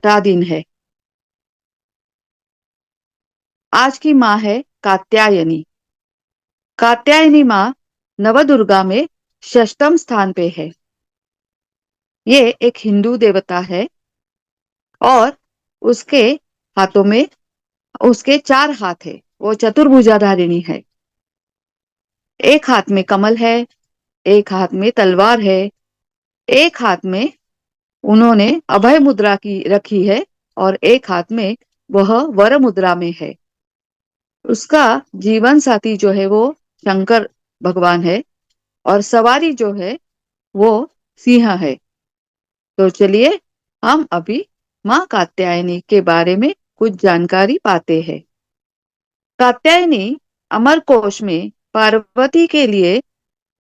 छठा दिन है। आज की माँ है कात्यायनी। कात्यायनी माँ नवदुर्गा में षष्ठम स्थान पे है। ये एक हिंदू देवता है और उसके हाथों में उसके चार हाथ है। वो चतुर्भुजाधारिणी है। एक हाथ में कमल है, एक हाथ में तलवार है, एक हाथ में उन्होंने अभय मुद्रा की रखी है और एक हाथ में वह वर मुद्रा में है। उसका जीवन साथी जो है वो शंकर भगवान है और सवारी जो है वो सिंह है। तो चलिए हम अभी माँ कात्यायनी के बारे में कुछ जानकारी पाते हैं। कात्यायनी अमरकोश में पार्वती के लिए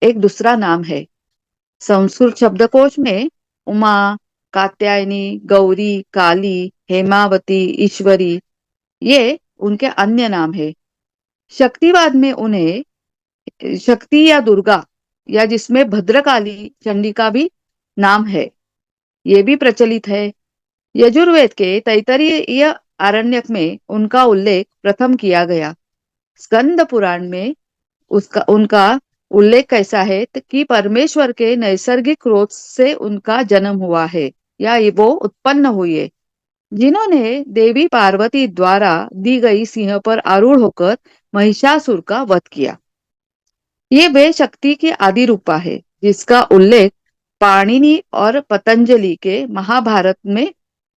एक दूसरा नाम है। संस्कृत शब्दकोश में उमा, कात्यायनी, गौरी, काली, हेमावती, ईश्वरी ये उनके अन्य नाम है। शक्तिवाद में उन्हें शक्ति या दुर्गा या जिसमें भद्रकाली चंडी का भी नाम है, ये भी प्रचलित है। यजुर्वेद के तैत्तिरीय आरण्यक में उनका उल्लेख प्रथम किया गया। स्कंद पुराण में उसका उनका उल्लेख कैसा है कि परमेश्वर के नैसर्गिक क्रोध से उनका जन्म हुआ है या ये वो उत्पन्न हुई है, जिन्होंने देवी पार्वती द्वारा दी गई सिंह पर आरूढ़ होकर महिषासुर का वध किया। ये वे शक्ति की आदि रूपा है जिसका उल्लेख पाणिनि और पतंजलि के महाभारत में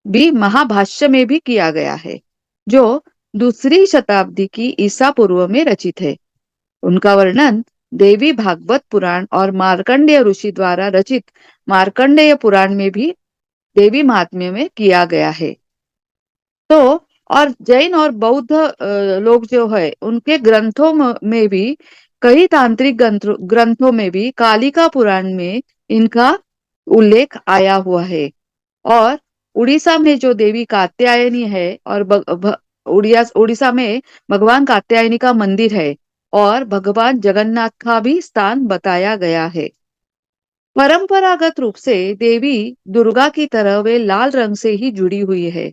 भी महाभाष्य में भी किया गया है, जो दूसरी शताब्दी की ईसा पूर्व में रचित है। उनका वर्णन देवी भागवत पुराण और मार्कंडेय ऋषि द्वारा रचित मार्कंडेय पुराण में भी देवी महात्म्य में किया गया है। तो और जैन और बौद्ध लोग जो है उनके ग्रंथों में भी कई तांत्रिक ग्रंथों में भी कालिका पुराण में इनका उल्लेख आया हुआ है। और उड़ीसा में जो देवी कात्यायनी है और उड़ीसा में भगवान कात्यायनी का मंदिर है और भगवान जगन्नाथ का भी स्थान बताया गया है। परंपरागत रूप से देवी दुर्गा की तरह वे लाल रंग से ही जुड़ी हुई है।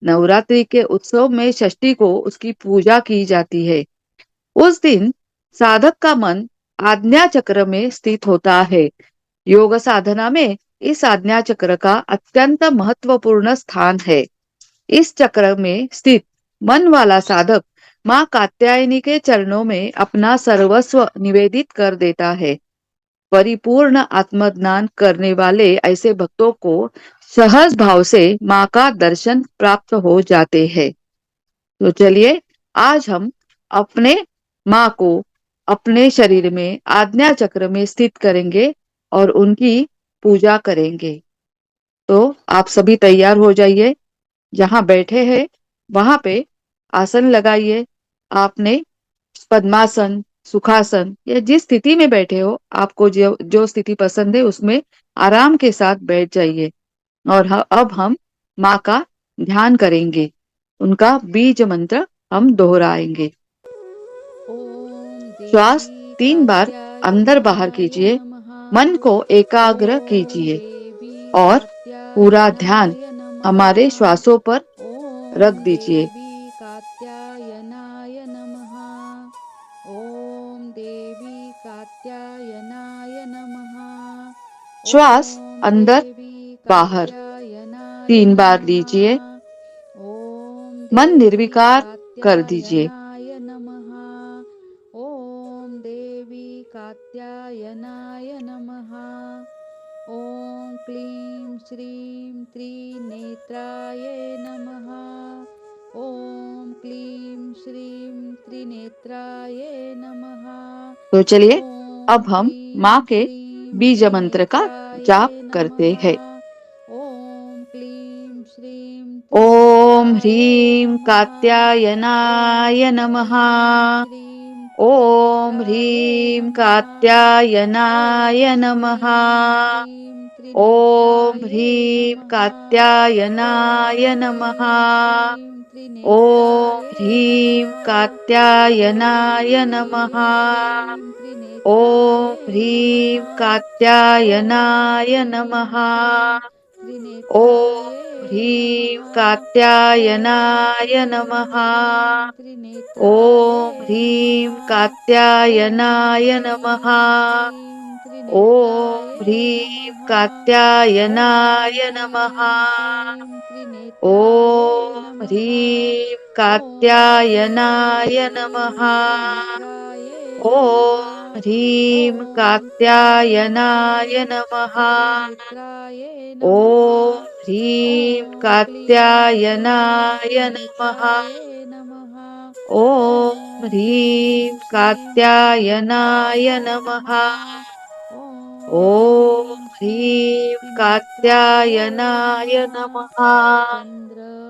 नवरात्रि के उत्सव में षष्ठी को उसकी पूजा की जाती है। उस दिन साधक का मन आज्ञा चक्र में स्थित होता है। योग साधना में इस आज्ञा चक्र का अत्यंत महत्वपूर्ण स्थान है। इस चक्र में स्थित मन वाला साधक माँ कात्यायनी के चरणों में अपना सर्वस्व निवेदित कर देता है। परिपूर्ण आत्मज्ञान करने वाले ऐसे भक्तों को सहज भाव से माँ का दर्शन प्राप्त हो जाते हैं। तो चलिए आज हम अपने माँ को अपने शरीर में आज्ञा चक्र में स्थित करेंगे और उनकी पूजा करेंगे। तो आप सभी तैयार हो जाइए। जहां बैठे हैं वहां पे आसन लगाइए। आपने पद्मासन, सुखासन या जिस स्थिति में बैठे हो आपको जो जो स्थिति पसंद है उसमें आराम के साथ बैठ जाइए। और अब हम माँ का ध्यान करेंगे। उनका बीज मंत्र हम दोहराएंगे। ॐ श्वास देवी 3 बार अंदर बाहर कात्यायनाय कीजिए। नमः। मन को एकाग्र ॐ कीजिए देवी और पूरा ध्यान कात्यायनाय नमः। हमारे श्वासों पर रख ॐ दीजिए। देवी कात्यायनाय नमः। ॐ देवी कात्यायनाय नमः। श्वास ॐ अंदर देवी बाहर कात्यायनाय 3 बार नमः। लीजिए। ॐ मन देवी निर्विकार कर दीजिए। कात्यायनाय नमः। ॐ देवी कात्यायनाय नमः। ॐ क्लीं श्रीं त्रिनेत्राय नमः। ॐ क्लीं श्रीं त्रिनेत्राय नमः। तो चलिए ॐ अब हम माँ क्लीं के श्रीं बीज मंत्र का त्रिनेत्राय जाप करते नमः। हैं। ॐ क्लीं श्रीं ओम त्रिनेत्राय ह्रीं नमः। कात्यायनाय ॐ नमः। क्लीं श्रीं ओम त्रिनेत्राय ह्रीं नमः। कात्यायनाय ॐ नमः। क्लीं श्रीं ओम त्रिनेत्राय ह्रीं नमः। कात्यायनाय ॐ नमः। क्लीं श्रीं ओम त्रिनेत्राय ह्रीं नमः। ॐ कात्यायनाय नमः। क्लीं श्रीं त्रिनेत्राय ओम नमः। ह्रीं ॐ कात्यायनाय क्लीं नमः। श्रीं ॐ त्रिनेत्राय ह्रीं नमः। कात्यायनाय ॐ नमः। ह्रीं त्रिनेत्राय ॐ ह्रीं नमः। कात्यायनाय ॐ नमः। ह्रीं ॐ त्रिनेत्राय ह्रीं नमः। ॐ कात्यायनाय नमः। ह्रीं त्रिनेत्राय ॐ नमः। ह्रीं ॐ कात्यायनाय नमः। ह्रीं त्रिनेत्राय नमः। ॐ ह्रीं ॐ कात्यायनाय क्लीं नमः। त्रिनेत्राय नमः। ॐ ह्रीं ॐ क्लीं कात्यायनाय नमः। त्रिनेत्राय नमः। ॐ ॐ ह्रीं क्लीं कात्यायनाय त्रिनेत्राय नमः। नमः। ॐ ॐ क्लीं ह्रीं त्रिनेत्राय कात्यायनाय नमः। नमः। ॐ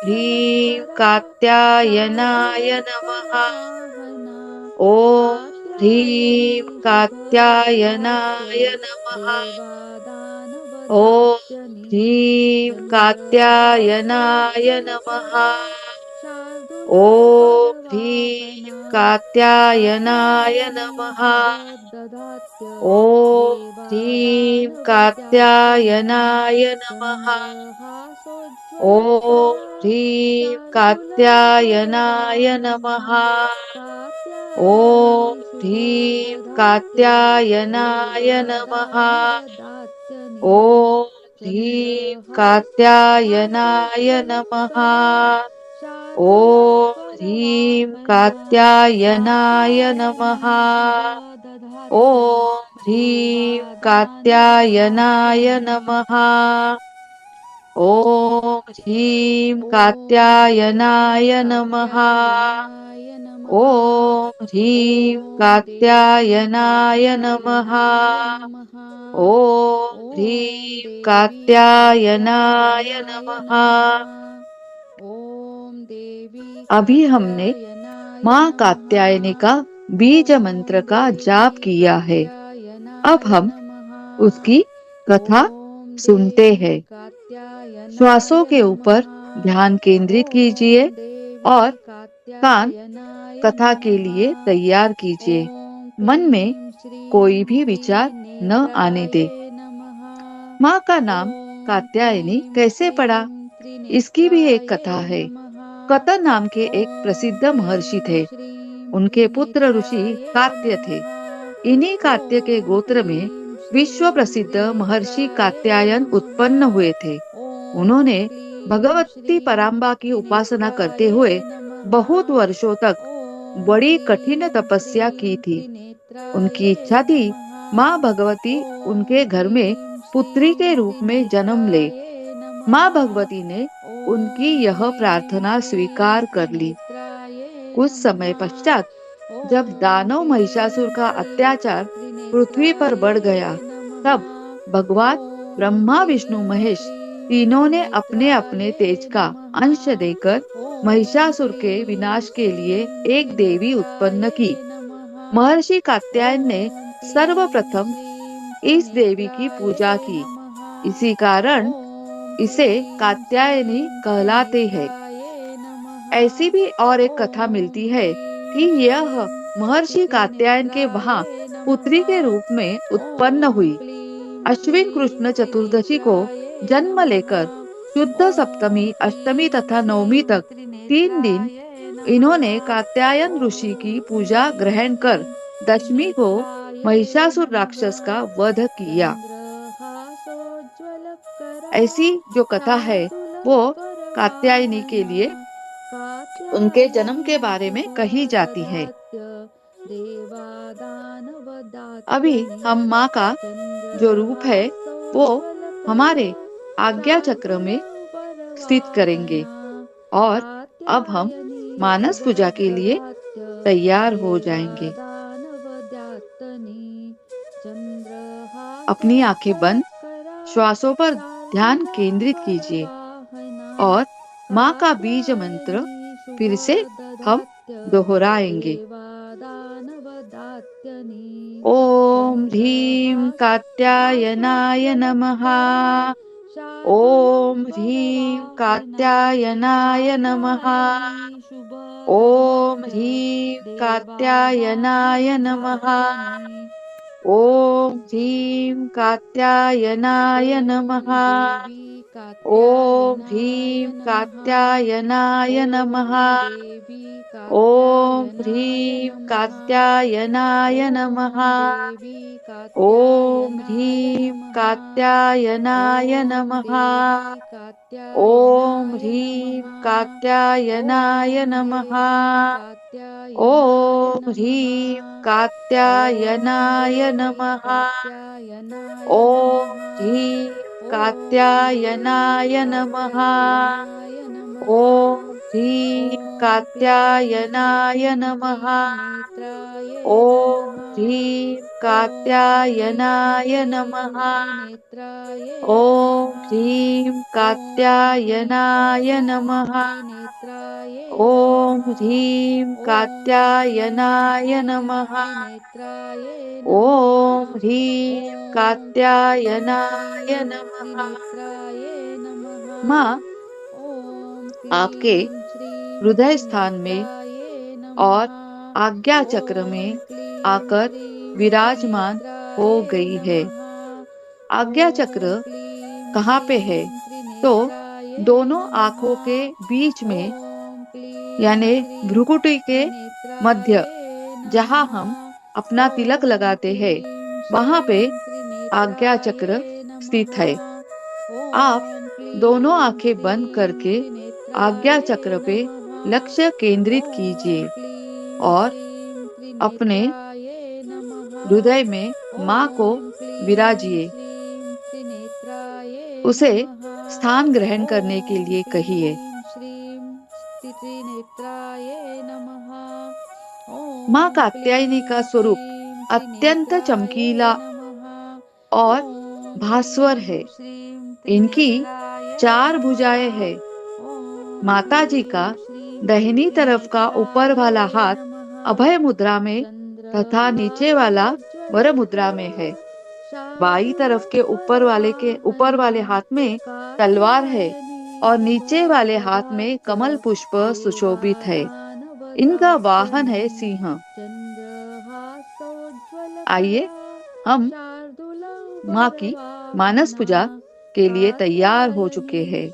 ह्रीं कात्यायनाय नमः। कात्यायनीशुभकरवाहना ॐ ह्रीं कात्यायनी शुभददात्य कात्यायनाय नमः। ॐ देवादानवदात्यनि ह्रीं कात्यायनाय नमः। चन्द्रहासोज्ज्वलकरा ॐ ह्रीं शार्दूलकरवाहना कात्यायनाय कात्यायनी नमः। शुभददात्य ॐ ह्रीं देवादानवदात्यनि कात्यायनाय नमः। ॐ चन्द्रहासोज्ज्वलकरा ह्रीं कात्यायनाय नमः। शार्दूलकरवाहना ॐ कात्यायनी ह्रीं शुभददात्य कात्यायनाय नमः। देवादानवदात्यनि ॐ ह्रीं कात्यायनाय नमः। चन्द्रहासोज्ज्वलकरा ॐ ह्रीं शार्दूलकरवाहना कात्यायनाय नमः। कात्यायनी शुभददात्य ॐ ह्रीं कात्यायनाय नमः। देवादानवदात्यनि ॐ ह्रीं ॐ कात्यायनाय देवी नमः। कात्यायनाय नमः। ॐ ह्रीं ॐ देवी कात्यायनाय नमः। कात्यायनाय नमः। ॐ ॐ ह्रीं देवी कात्यायनाय कात्यायनाय नमः। नमः। ॐ देवी अभी हमने कात्यायनाय माँ नमः। कात्यायनी का बीज मंत्र ॐ का जाप देवी किया है। अब कात्यायनाय हम नमः। उसकी कथा ॐ सुनते देवी हैं। श्वासों कात्यायनाय के नमः। ऊपर ध्यान केंद्रित कीजिए ॐ देवी और कान कात्यायनाय कथा के नमः। लिए तैयार कीजिए। ॐ मन में क्लीं कोई श्रीं भी विचार न आने त्रिनेत्राय दे। नमः। माँ का नाम ॐ कात्यायनी क्लीं कैसे पड़ा, श्रीं इसकी भी एक त्रिनेत्राय कथा है। नमः। कतर नाम के एक ॐ प्रसिद्ध महर्षि क्लीं थे। श्रीं उनके पुत्र ऋषि त्रिनेत्राय कात्य थे। नमः। इन्हीं कात्य के ॐ गोत्र में क्लीं विश्व श्रीं प्रसिद्ध महर्षि त्रिनेत्राय कात्यायन नमः। उत्पन्न हुए थे। ॐ उन्होंने क्लीं भगवती श्रीं पराम्बा की उपासना करते त्रिनेत्राय हुए नमः। बहुत वर्षों तक ॐ बड़ी कठिन क्लीं तपस्या की श्रीं थी। त्रिनेत्राय उनकी इच्छा थी नमः। माँ भगवती ॐ उनके घर में क्लीं पुत्री के श्रीं रूप में जन्म ले। त्रिनेत्राय नमः। माँ भगवती ने उनकी ॐ यह क्लीं प्रार्थना श्रीं स्वीकार कर ली। त्रिनेत्राय कुछ नमः। समय पश्चात जब ॐ दानव महिषासुर क्लीं का श्रीं अत्याचार पृथ्वी पर त्रिनेत्राय बढ़ गया, तब नमः। भगवान ॐ ब्रह्मा विष्णु क्लीं महेश श्रीं तीनों ने अपने त्रिनेत्राय अपने तेज का नमः। अंश देकर ॐ महिषासुर के क्लीं विनाश के लिए श्रीं एक देवी त्रिनेत्राय उत्पन्न की। नमः। महर्षि कात्यायन ने ॐ क्लीं सर्वप्रथम श्रीं इस देवी की त्रिनेत्राय पूजा की। नमः। इसी कारण ॐ इसे क्लीं कात्यायनी श्रीं कहलाते हैं। त्रिनेत्राय नमः। ऐसी भी और एक कथा ॐ मिलती है कि क्लीं यह श्रीं महर्षि कात्यायन के त्रिनेत्राय वहां नमः। पुत्री के रूप में उत्पन्न ॐ हुई। क्लीं अश्विन श्रीं कृष्ण चतुर्दशी को त्रिनेत्राय जन्म नमः। लेकर शुद्ध ॐ सप्तमी, अष्टमी क्लीं तथा नवमी श्रीं तक 3 दिन त्रिनेत्राय नमः। इन्होंने कात्यायन ऋषि की ॐ पूजा ग्रहण कर क्लीं दशमी को त्रिनेत्राय महिषासुर नमः। राक्षस का वध किया। चन्द्रहासोज्ज्वलकरा ऐसी जो कथा है वो कात्यायनी के शार्दूलकरवाहना लिए उनके जन्म के कात्यायनी बारे में कही जाती है। शुभददात्य अभी देवादानवदात्यनि हम माँ का जो रूप है वो चन्द्रहासोज्ज्वलकरा हमारे आज्ञा चक्र में स्थित करेंगे शार्दूलकरवाहना और अब हम कात्यायनी मानस पूजा के लिए शुभददात्य तैयार हो जाएंगे। देवादानवदात्यनि अपनी आंखें बंद, चन्द्रहासोज्ज्वलकरा श्वासों पर ध्यान केंद्रित कीजिए शार्दूलकरवाहना और माँ का बीज मंत्र कात्यायनी फिर से हम शुभददात्य दोहराएंगे। देवादानवदात्यनि ओम ह्रीं कात्यायनाय नमः। चन्द्रहासोज्ज्वलकरा ओम ह्रीं शार्दूलकरवाहना कात्यायनाय नमः। कात्यायनी ओम शुभददात्य ह्रीं कात्यायनाय नमः। देवादानवदात्यनि ओम ह्रीं कात्यायनाय नमः। देवी ओम कात्यायनाय ह्रीं नमः। कात्यायनाय नमः। ॐ देवी ओम कात्यायनाय ह्रीं नमः। कात्यायनाय नमः। ॐ देवी ओम कात्यायनाय ह्रीं नमः। कात्यायनाय ॐ नमः। देवी ओम कात्यायनाय ह्रीं नमः। कात्यायनाय ॐ नमः। देवी कात्यायनाय ओम नमः। ह्रीं ॐ कात्यायनाय देवी नमः। कात्यायनाय ओम नमः। ह्रीं ॐ देवी कात्यायनाय नमः। कात्यायनाय नमः। ओम ह्रीं ॐ क्लीं कात्यायनाय श्रीं नमः। त्रिनेत्राय ओम नमः। ह्रीं ॐ क्लीं कात्यायनाय नमः। श्रीं त्रिनेत्राय ओम नमः। ह्रीं ॐ क्लीं कात्यायनाय श्रीं नमः। त्रिनेत्राय ओम नमः। ह्रीं ॐ क्लीं कात्यायनाय श्रीं नमः। त्रिनेत्राय नमः। ओम ह्रीं ॐ क्लीं कात्यायनाय श्रीं नमः। त्रिनेत्राय नमः। माँ ॐ आपके क्लीं श्रीं हृदय स्थान में त्रिनेत्राय नमः। और आज्ञा चक्र में ॐ क्लीं आकर श्रीं विराजमान हो त्रिनेत्राय गई है। नमः। आज्ञा ॐ चक्र क्लीं कहाँ पे है? श्रीं तो त्रिनेत्राय दोनों नमः। आंखों के बीच में, ॐ क्लीं यानी श्रीं भ्रुकुटी के त्रिनेत्राय मध्य, जहाँ नमः। हम अपना तिलक ॐ लगाते हैं, क्लीं वहां पे श्रीं आज्ञा त्रिनेत्राय चक्र स्थित नमः। है। आप ॐ दोनों क्लीं आंखें बंद श्रीं करके आज्ञा त्रिनेत्राय चक्र पे नमः। लक्ष्य केंद्रित ॐ कीजिए क्लीं और श्रीं अपने त्रिनेत्राय नमः। हृदय में माँ को ॐ क्लीं विराजिए। श्रीं त्रिनेत्राय उसे नमः। स्थान ग्रहण करने के ॐ लिए कहिए। क्लीं श्रीं त्रिनेत्राय नमः। माँ ॐ कात्यायनी का क्लीं स्वरूप श्रीं अत्यंत त्रिनेत्राय चमकीला नमः। और ॐ भास्वर है। क्लीं श्रीं इनकी त्रिनेत्राय 4 नमः। भुजाएं है। ॐ माता जी का क्लीं श्रीं दाहिनी तरफ का ऊपर त्रिनेत्राय वाला हाथ नमः। अभय मुद्रा में तथा नीचे वाला वर मुद्रा चन्द्रहासोज्ज्वलकरा में है। बाई तरफ के ऊपर वाले शार्दूलपर्ववाहना हाथ में तलवार है कात्यायनी और नीचे वाले हाथ में शुभददात्य कमल पुष्प सुशोभित है। इनका वाहन है देवादानवदात्यनि सिंह। आइए चन्द्रहासोज्ज्वलकरा हम माँ की मानस शार्दूलपर्ववाहना पूजा के लिए तैयार हो चुके कात्यायनी हैं,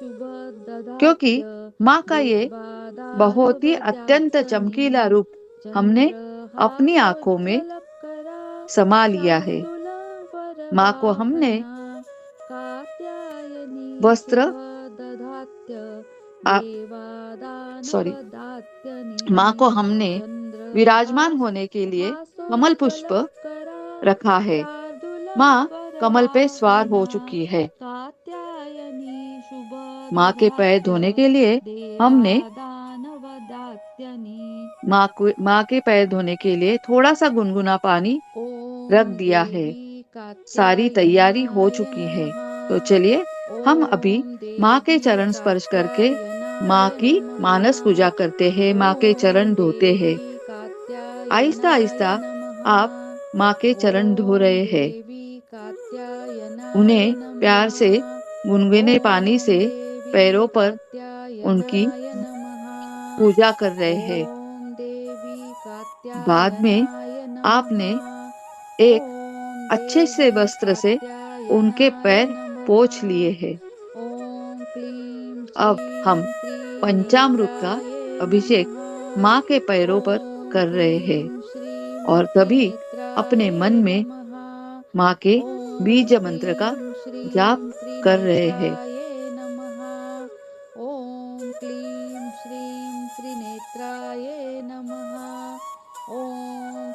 क्योंकि शुभददात्य माँ का ये बहुत ही अत्यंत देवादानवदात्यनि चमकीला रूप हमने अपनी आंखों में चन्द्रहासोज्ज्वलकरा समा लिया है। माँ को हमने शार्दूलपर्ववाहना कात्यायनी वस्त्र शुभददात्य आ, सॉरी देवादानवदात्यनि माँ को हमने विराजमान होने के लिए कमल पुष्प चन्द्रहासोज्ज्वलकरा रखा है। माँ कमल पे सवार हो शार्दूलपर्ववाहना चुकी है। कात्यायनी माँ के पैर शुभददात्य धोने के लिए हमने देवादानवदात्यनि माँ के पैर धोने के लिए थोड़ा सा गुनगुना पानी रख ॐ दिया है। देवी सारी तैयारी हो कात्यायनाय चुकी है। तो नमः। चलिए हम अभी ॐ माँ के देवी चरण स्पर्श करके माँ कात्यायनाय की नमः। मानस पूजा करते हैं, माँ के ॐ चरण धोते हैं। देवी आहिस्ता कात्यायनाय आहिस्ता नमः। आप माँ के चरण धो ॐ रहे हैं। देवी कात्यायनाय उन्हें प्यार नमः। से गुनगुने पानी से ॐ देवी पैरों पर उनकी कात्यायनाय नमः। पूजा कर रहे हैं। ॐ देवी बाद में कात्यायनाय आपने नमः। एक ॐ अच्छे से देवी वस्त्र से उनके कात्यायनाय पैर नमः। पोंछ लिए हैं। ॐ क्लीं अब हम श्रीं पंचामृत का त्रिनेत्राय अभिषेक नमः। माँ के पैरों पर ॐ कर रहे हैं क्लीं श्रीं और तभी अपने त्रिनेत्राय मन में नमः। माँ के ॐ बीज मंत्र का क्लीं जाप श्रीं कर रहे हैं। त्रिनेत्राय नमः। ॐ क्लीं श्रीं त्रिनेत्राय नमः। ॐ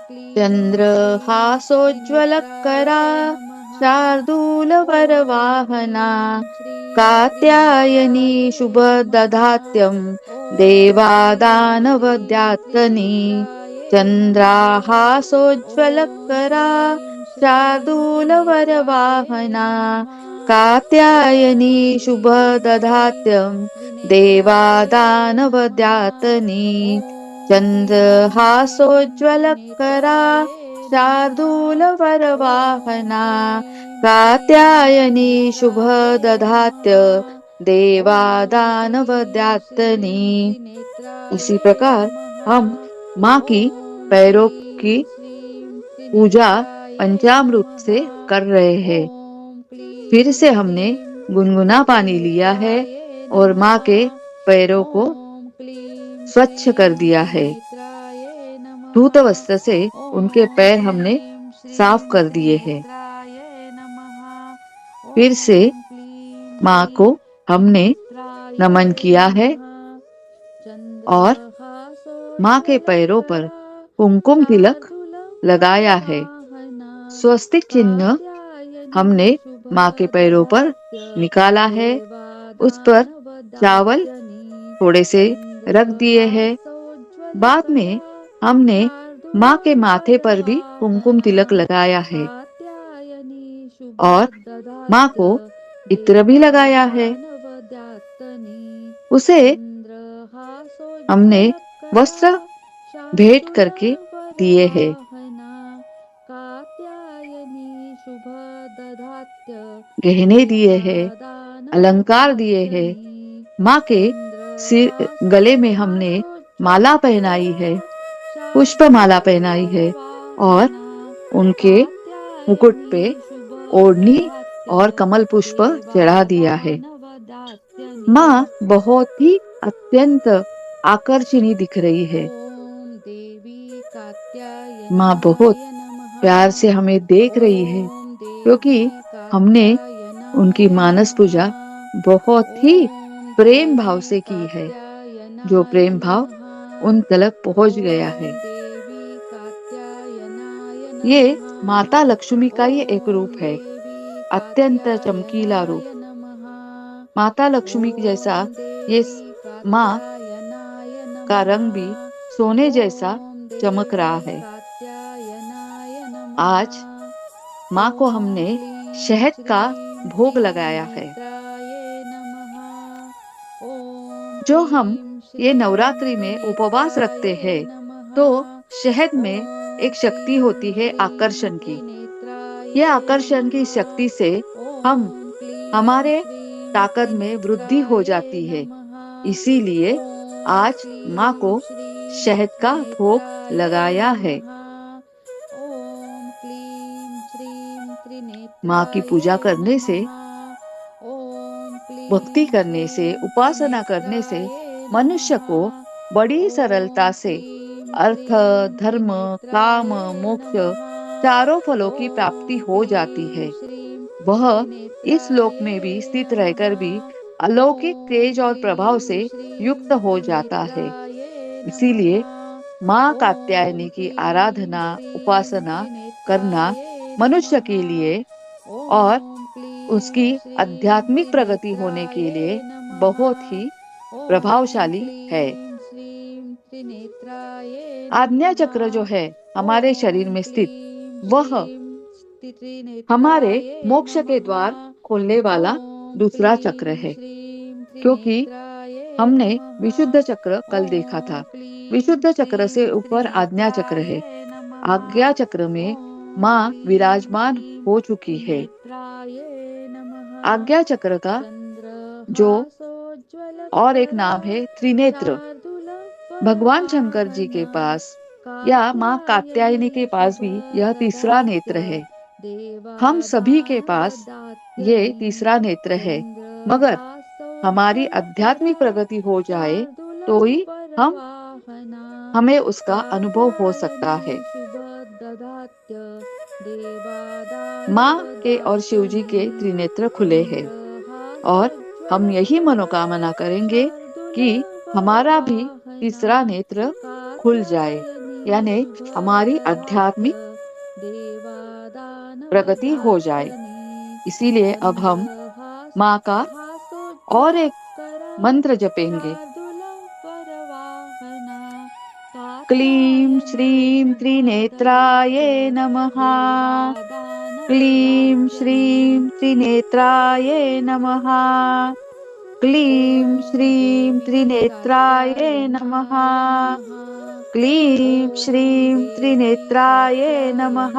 क्लीं श्रीं त्रिनेत्राय चन्द्रहासोज्ज्वलकरा नमः। ॐ शार्दूलवरवाहना क्लीं श्रीं कात्यायनी त्रिनेत्राय नमः। शुभददात्यं ॐ क्लीं श्रीं देवादानवदात्यनि त्रिनेत्राय नमः। ॐ चन्द्राहासोज्ज्वलकरा क्लीं श्रीं त्रिनेत्राय शार्दूलवरवाहना नमः। ॐ कात्यायनी क्लीं श्रीं शुभददात्यं त्रिनेत्राय नमः। देवादानवदातनी ॐ क्लीं श्रीं चन्द्रहासोज्ज्वलकरा त्रिनेत्राय नमः। शार्दूलवरवाहना ॐ क्लीं श्रीं कात्यायनी त्रिनेत्राय शुभददात्य नमः। ॐ क्लीं देवादानवदातनी। श्रीं त्रिनेत्राय इसी प्रकार नमः। हम माँ की ॐ पैरों की क्लीं श्रीं पूजा त्रिनेत्राय पंचामृत से कर रहे हैं। फिर से हमने गुनगुना पानी लिया है और माँ के पैरों को स्वच्छ कर दिया है। धूत वस्त्र से उनके पैर हमने साफ कर दिए हैं। फिर से माँ को हमने नमन किया है और माँ के पैरों पर कुमकुम तिलक लगाया है। स्वस्तिक चिन्ह हमने माँ के पैरों पर निकाला है। उस पर चावल थोड़े से रख दिए हैं। बाद में हमने माँ के माथे पर भी कुमकुम तिलक लगाया है और माँ को इत्र भी लगाया है। उसे हमने वस्त्र भेंट करके दिए हैं। गहने दिए हैं, अलंकार दिए हैं। माँ के सिर गले में हमने माला पहनाई है, पुष्प माला पहनाई है और उनके मुकुट पे ओढ़नी और कमल पुष्प चढ़ा दिया है। माँ बहुत ही अत्यंत आकर्षणीय दिख रही है। माँ बहुत प्यार से हमें देख रही है क्योंकि हमने उनकी मानस पूजा बहुत ही प्रेम भाव से की है। जो प्रेम भाव उन तलक पहुंच गया है। ये माता लक्ष्मी का ही एक रूप है, अत्यंत चमकीला रूप। माता लक्ष्मी जैसा ये माँ का रंग भी सोने जैसा चमक रहा है। आज माँ को हमने शहद का भोग लगाया है। जो हम ये नवरात्रि में उपवास रखते हैं तो शहद में एक शक्ति होती है आकर्षण की। यह आकर्षण की शक्ति से हम हमारे ताकत में वृद्धि हो जाती है। इसीलिए आज माँ को शहद का भोग लगाया है। माँ की पूजा करने से, भक्ति करने से, उपासना करने से मनुष्य को बड़ी सरलता से अर्थ, धर्म, काम, मोक्ष चारों फलों की प्राप्ति हो जाती है। वह इस लोक में भी स्थित रहकर भी अलौकिक तेज और प्रभाव से युक्त हो जाता है। इसीलिए माँ कात्यायनी की आराधना, उपासना करना मनुष्य के लिए और उसकी आध्यात्मिक प्रगति होने के लिए बहुत ही प्रभावशाली है। आज्ञा चक्र जो है हमारे शरीर में स्थित, वह हमारे मोक्ष के द्वार खोलने वाला दूसरा चक्र है। क्योंकि हमने विशुद्ध चक्र कल देखा था। विशुद्ध चक्र से ऊपर आज्ञा चक्र है। आज्ञा चक्र में माँ विराजमान हो चुकी है। आज्ञा चक्र का जो और एक नाम है त्रिनेत्र। भगवान शंकर जी के पास या माँ कात्यायनी के पास भी यह तीसरा नेत्र है। हम सभी के पास ये तीसरा नेत्र है, मगर हमारी आध्यात्मिक प्रगति हो जाए तो ही हमें उसका अनुभव हो सकता है। माँ के और शिव जी के त्रिनेत्र खुले हैं और हम यही मनोकामना करेंगे कि हमारा भी तीसरा नेत्र खुल जाए, यानी हमारी आध्यात्मिक प्रगति हो जाए। इसीलिए अब हम माँ का और एक मंत्र जपेंगे। क्लीं श्रीं त्रिनेत्राय नमः। क्लीं श्रीं त्रिनेत्राय नमः। क्लीं श्रीं त्रिनेत्राय नमः। क्लीं श्रीं त्रिनेत्राय नमः।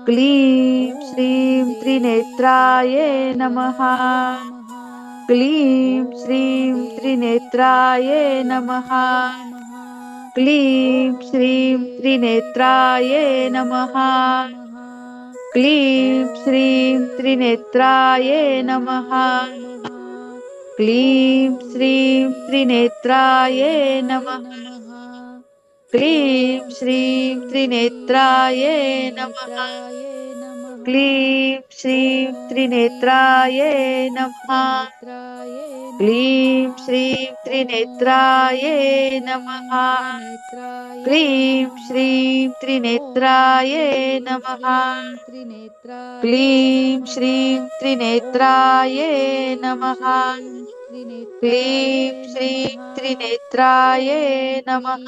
क्लीं श्रीं त्रिनेत्राय नमः। क्लीं श्रीं त्रिनेत्राय नमः। क्लीं ॐ श्रीं देवी त्रिनेत्रायै नमः। कात्यायनाय नमः। क्लीं ॐ श्रीं देवी त्रिनेत्रायै नमः। कात्यायनाय नमः। क्लीं ॐ श्रीं देवी त्रिनेत्रायै कात्यायनाय नमः। नमः। क्लीं ॐ श्रीं श्रीं त्रिनेत्रायै नमः। त्रिनेत्राय नमः। क्लीं श्रीं ॐ क्लीं त्रिनेत्रायै श्रीं नमः। त्रिनेत्राय नमः। क्लीं श्रीं ॐ त्रिनेत्रायै क्लीं नमः। श्रीं त्रिनेत्राय क्लीं नमः। श्रीं ॐ त्रिनेत्रायै क्लीं नमः। श्रीं त्रिनेत्राय क्लीं नमः। श्रीं ॐ त्रिनेत्रायै क्लीं नमः।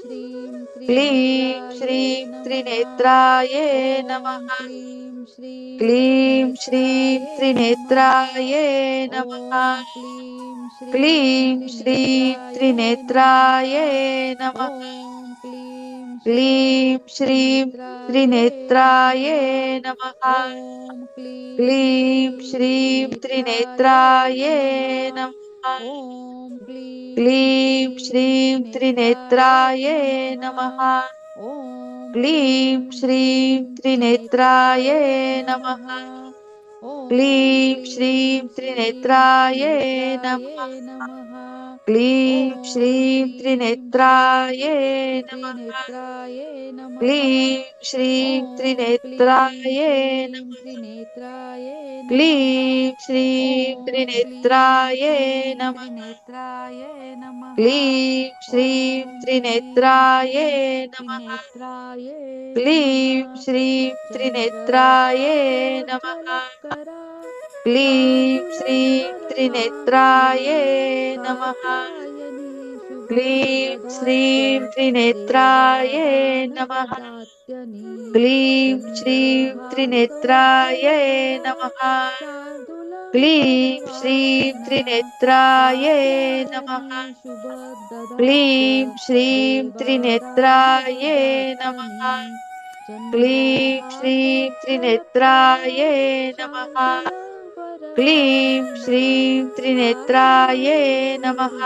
श्रीं त्रिनेत्राय क्लीं श्रीं नमः। त्रिनेत्रायै ॐ नमः। क्लीं श्रीं क्लीं त्रिनेत्राय श्रीं नमः। त्रिनेत्रायै ॐ नमः। क्लीं श्रीं क्लीं श्रीं त्रिनेत्राय नमः। त्रिनेत्रायै नमः। ॐ क्लीं श्रीं क्लीं श्रीं त्रिनेत्राय नमः। त्रिनेत्रायै नमः। ॐ क्लीं क्लीं श्रीं श्रीं त्रिनेत्राय त्रिनेत्रायै नमः। नमः। ॐ क्लीं क्लीं श्रीं श्रीं त्रिनेत्राय त्रिनेत्रायै नमः। नमः। ॐ क्लीं क्लीं श्रीं श्रीं त्रिनेत्राय त्रिनेत्रायै नमः। नमः। ॐ क्लीं क्लीं श्रीं श्रीं त्रिनेत्राय त्रिनेत्रायै नमः। नमः। ॐ क्लीं श्रीं क्लीं श्रीं त्रिनेत्रायै त्रिनेत्राय नमः। नमः। क्लीं ॐ श्रीं क्लीं त्रिनेत्रायै श्रीं नमः। त्रिनेत्राय नमः। क्लीं श्रीं ॐ क्लीं त्रिनेत्रायै श्रीं नमः। त्रिनेत्राय नमः। क्लीं श्रीं ॐ क्लीं त्रिनेत्रायै श्रीं नमः। त्रिनेत्राय नमः। क्लीं श्रीं ॐ क्लीं त्रिनेत्रायै श्रीं नमः। त्रिनेत्राय नमः। क्लीं श्रीं त्रिनेत्रायै नमः। चन्द्रहासोज्ज्वलकरा क्लीं श्रीं त्रिनेत्रायै शार्दूलधरवासिनी नमः। कात्यायनी क्लीं शुभोदधात्य श्रीं त्रिनेत्रायै नमः। देवादानवदात्यनी क्लीं श्रीं त्रिनेत्रायै चन्द्रहासोज्ज्वलकरा नमः। क्लीं श्रीं शार्दूलधरवासिना त्रिनेत्रायै नमः। कात्यायनी शुभदधात्य क्लीं श्रीं त्रिनेत्रायै नमः। देवादानवदात्यनी क्लीं श्रीं चन्द्रहासोज्ज्वलकरा त्रिनेत्रायै नमः।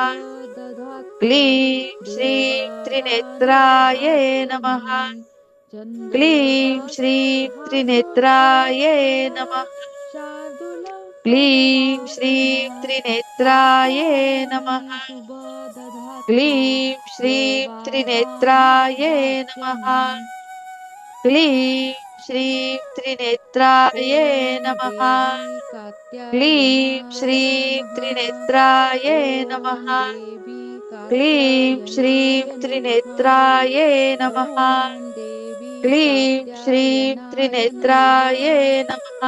क्लीं श्रीं शार्दूलधरवासिनी त्रिनेत्रायै कात्यायनी नमः। शुभदधात्य क्लीं श्रीं त्रिनेत्रायै नमः। देवादानवदात्यनी क्लीं श्रीं त्रिनेत्रायै चन्द्रहासोज्ज्वलकरा नमः। क्लीं शार्दूलधरवासिना श्रीं त्रिनेत्रायै नमः। कात्यायनी शुभदधात्य क्लीं श्रीं त्रिनेत्रायै नमः। देवादानवदात्यनी क्लीं श्रीं त्रिनेत्रायै ॐ नमः। देवी क्लीं कात्यायनाय श्रीं नमः। त्रिनेत्रायै नमः। ॐ देवी क्लीं श्रीं कात्यायनाय नमः। त्रिनेत्रायै नमः। ॐ देवी क्लीं श्रीं कात्यायनाय नमः। त्रिनेत्रायै नमः। ॐ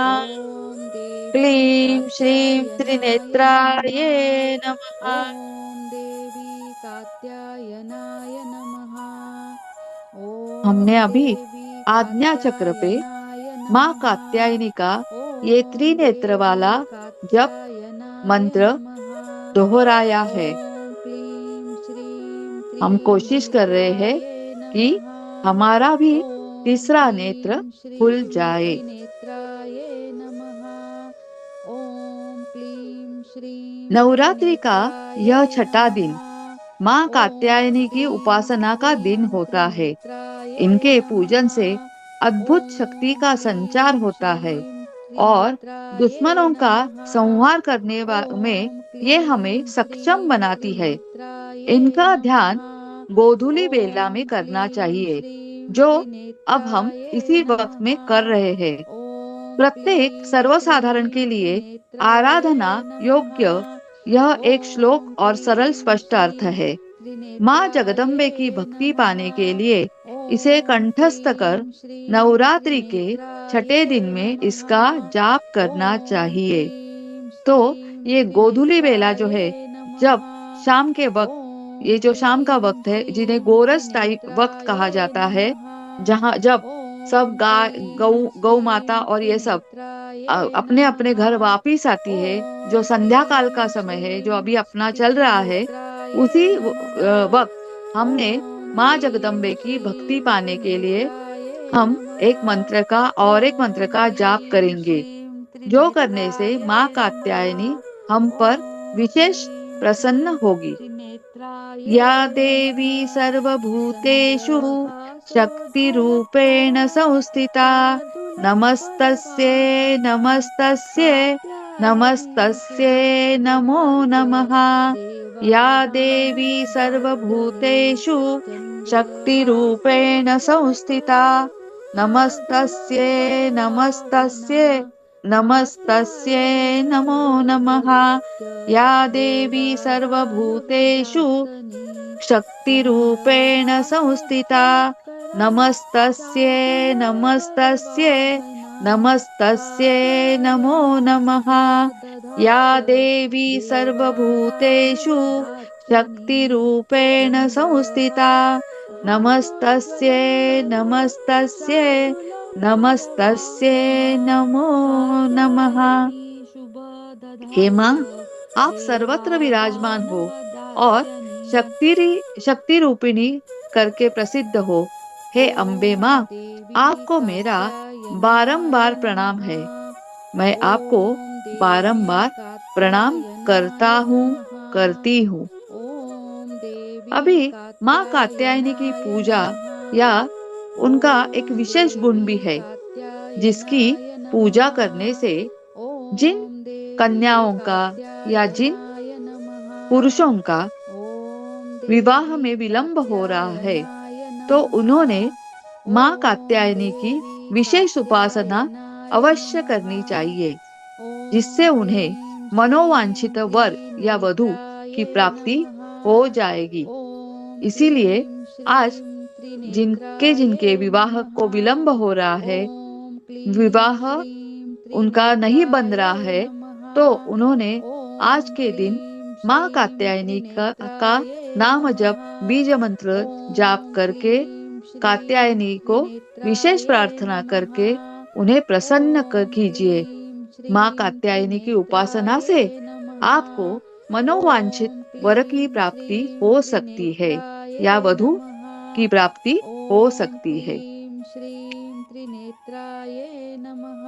देवी क्लीं श्रीं कात्यायनाय नमः। त्रिनेत्रायै नमः। ॐ देवी कात्यायनाय नमः। हमने ॐ अभी देवी आज्ञा चक्र पे कात्यायनाय माँ नमः। कात्यायनी का ये ॐ त्रिनेत्र वाला देवी जप कात्यायनाय मंत्र नमः। दोहराया है। ॐ क्लीं श्रीं हम कोशिश कर रहे हैं त्रिनेत्राय कि नमः। हमारा भी ॐ तीसरा नेत्र क्लीं खुल श्रीं जाए। त्रिनेत्राय नमः। ॐ क्लीं श्रीं नवरात्रि का त्रिनेत्राय यह छठा दिन नमः। माँ ॐ कात्यायनी की क्लीं उपासना का दिन श्रीं होता है। त्रिनेत्राय इनके पूजन नमः। से अद्भुत शक्ति ॐ का संचार क्लीं होता है श्रीं और त्रिनेत्राय दुश्मनों का नमः। संहार करने में ॐ ये हमें क्लीं सक्षम श्रीं बनाती है। त्रिनेत्राय इनका नमः। ध्यान गोधूली बेला में ॐ करना क्लीं चाहिए, श्रीं जो अब हम त्रिनेत्राय इसी वक्त नमः। में कर रहे हैं। ॐ प्रत्येक क्लीं सर्वसाधारण के श्रीं लिए त्रिनेत्राय आराधना नमः। योग्य यह एक श्लोक ॐ और सरल क्लीं स्पष्ट अर्थ श्रीं है। माँ त्रिनेत्राय जगदम्बे की भक्ति नमः। पाने के लिए इसे ॐ कंठस्थ कर क्लीं श्रीं नवरात्रि के त्रिनेत्राय छठे दिन में नमः। इसका जाप करना ॐ चाहिए। क्लीं तो श्रीं ये गोधूली बेला जो त्रिनेत्राय है, नमः। जब शाम के वक्त, ॐ ये जो शाम का क्लीं वक्त है जिन्हें श्रीं गोरस टाइम वक्त त्रिनेत्राय कहा जाता है, नमः। जहाँ जब सब ॐ गाय क्लीं गौ माता श्रीं और ये सब त्रिनेत्राय अपने अपने नमः। घर वापिस आती है, जो ॐ संध्या काल का क्लीं समय है जो श्रीं अभी अपना चल रहा है, त्रिनेत्राय उसी नमः। वक्त हमने ॐ माँ क्लीं जगदम्बे की भक्ति श्रीं पाने के लिए त्रिनेत्राय हम नमः। एक मंत्र का और एक मंत्र ॐ का जाप क्लीं करेंगे, श्रीं जो करने से त्रिनेत्राय माँ नमः। कात्यायनी हम पर ॐ विशेष क्लीं प्रसन्न होगी। या देवी सर्वभूतेषु शक्तिरूपेण संस्थिता नमस्तस्यै नमस्तस्यै नमस्तस्यै नमो नमः। या देवी सर्वभूतेषु शक्तिरूपेण संस्थिता नमस्तस्यै नमस्तस्यै नमस्तस्यै नमो नमः। या देवी सर्वभूतेषु शक्तिरूपेण संस्थिता नमस्तस्यै नमस्तस्यै नमस्तस्यै नमो नमः। या देवी सर्वभूतेषु शक्तिरूपेण संस्थिता नमस्तस्यै नमस्तस्यै नमस्तस्यै नमो नमः। हे माँ, आप सर्वत्र विराजमान हो और शक्ति रूपिणी करके प्रसिद्ध हो। हे अम्बे माँ, आपको मेरा बारंबार प्रणाम है। मैं आपको बारंबार प्रणाम करता हूँ, करती हूँ। अभी माँ कात्यायनी की पूजा या उनका एक विशेष गुण भी है, जिसकी पूजा करने से जिन कन्याओं का या जिन पुरुषों का विवाह में विलंब हो रहा है, तो उन्होंने माँ कात्यायनी की विशेष उपासना अवश्य करनी चाहिए, जिससे उन्हें मनोवांछित वर या वधू की प्राप्ति हो जाएगी। इसीलिए आज जिनके विवाह को विलंब हो रहा है, विवाह उनका नहीं बन रहा है, तो उन्होंने आज के दिन माँ कात्यायनी का नाम जप बीज मंत्र जाप करके कात्यायनी को विशेष प्रार्थना करके उन्हें प्रसन्न कीजिए। माँ कात्यायनी की उपासना से आपको मनोवांछित वर की प्राप्ति हो सकती है या वधू की प्राप्ति हो सकती है। श्रीं त्रिनेत्राय नमः।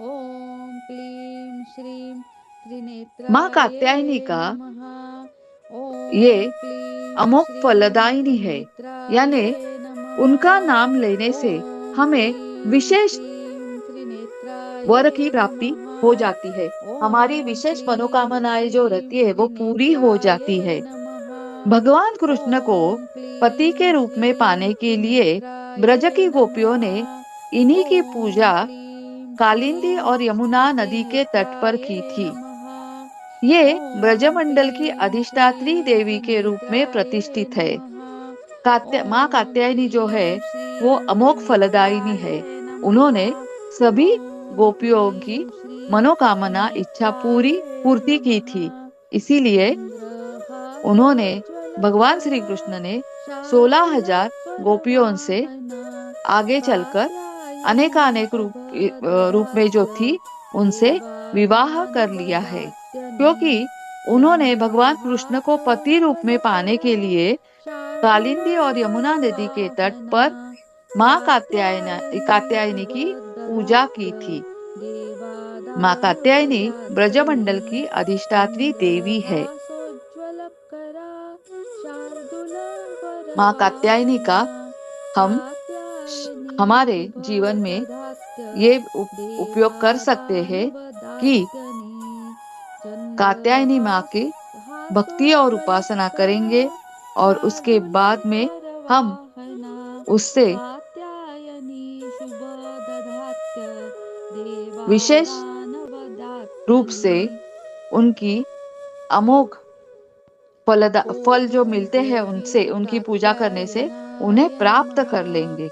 ओम क्लीं श्रीं त्रिनेत्राय माँ कात्यायनी का नमः। ओम ये क्लीं अमोघ श्रीं फलदायिनी है, यानी त्रिनेत्राय उनका नमः। नाम लेने से ओम हमें क्लीं विशेष श्रीं त्रिनेत्राय वर की प्राप्ति नमः। हो जाती है। हमारी ओम विशेष क्लीं मनोकामनाएं जो श्रीं रहती है वो पूरी हो जाती त्रिनेत्राय है। नमः। भगवान कृष्ण को ओम पति के क्लीं रूप में पाने श्रीं के लिए त्रिनेत्राय ब्रज की गोपियों ने नमः। इन्हीं की ओम पूजा क्लीं कालिंदी श्रीं और यमुना नदी के तट पर त्रिनेत्राय की थी। नमः। ये ओम ब्रजमंडल की क्लीं अधिष्ठात्री श्रीं देवी के रूप में त्रिनेत्राय प्रतिष्ठित है। नमः। माँ ओम कात्यायनी जो है क्लीं वो श्रीं अमोघ फलदायिनी है। त्रिनेत्राय उन्होंने नमः। सभी ओम गोपियों की क्लीं श्रीं मनोकामना इच्छा त्रिनेत्राय पूर्ति की थी। नमः। इसीलिए उन्होंने भगवान श्री कृष्ण ने 16,000 गोपियों से आगे चलकर अनेकानेक रूप में जो थी उनसे विवाह कर लिया है, क्योंकि उन्होंने भगवान कृष्ण को पति रूप में पाने के लिए कालिंदी और यमुना नदी के तट पर माँ कात्यायनी की पूजा की थी। माँ कात्यायनी ब्रजमंडल की अधिष्ठात्री देवी है। माँ कात्यायनी का हम हमारे जीवन में ये उपयोग कर सकते हैं कि कात्यायनी माँ की भक्ति और उपासना करेंगे और उसके बाद में हम उससे विशेष रूप से उनकी अमोघ फल जो मिलते हैं उनसे उनकी पूजा करने से उन्हें प्राप्त कर लेंगे।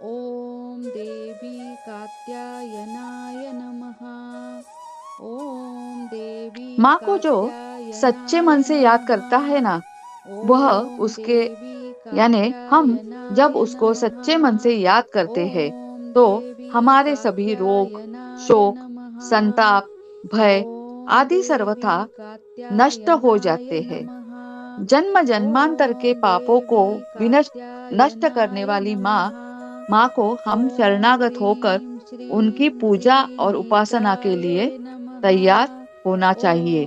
ओम देवी कात्यायनाय नमः। ओम देवी माँ को जो सच्चे मन से याद करता है ना, वह उसके यानी हम जब उसको सच्चे मन से याद करते हैं तो हमारे सभी रोग, शोक, संताप, भय आदि सर्वथा नष्ट हो जाते हैं। जन्म जन्मांतर के पापों को नष्ट करने वाली माँ को हम शरणागत होकर उनकी पूजा और उपासना के लिए तैयार होना चाहिए।